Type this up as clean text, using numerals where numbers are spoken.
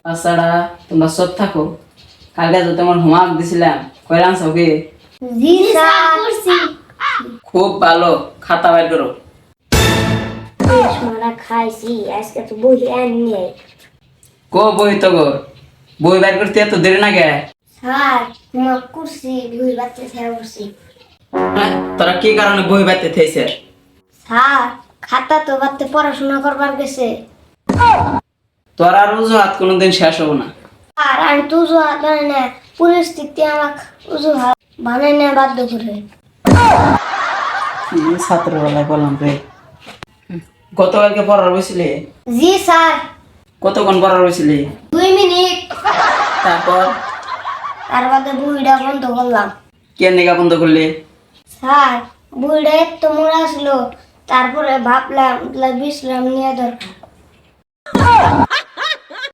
তাছাড়া তোমরা সব থাকো, কালকে তো তোমার হোমওয়ার্ক দিছিলাম, কইরা আনছো কি? জি স্যার। খুব ভালো, খাতা বের করো। আমরা খাইছি আজকে তো বই আনি। কো বই তো গো, বই বের করতে এত দেরি না গে? স্যার তোমার কুর্সি বই বাচ্চা খেয়ে বসছি। হ্যাঁ, তোরা কি কারণে বই বেরতে থেইছে? স্যার খাতা তো বাচ্চা পড়াশোনা করবার গেছে। তোর আর অজুহাত কোনোদিন শেষ হবো না। আর আমি তো উজুহাত বানাই না, পরিস্থিতি আমাকে উজুহাত বানাই না বাধ্য করে। কি ছাত্রবেলায় বললাম রে। গতকালকে পড়ার বসছিলি? জি স্যার। কতক্ষণ পড়ার বসছিলি? 2 মিনিট। তারপর তার বাদে বইটা বন্ধ করলাম। কে নিগা বন্ধ করলি? স্যার বইটা এত মোড়া ছিল, তারপরে ভাবলাম বিশ্রাম নেওয়া দরকার।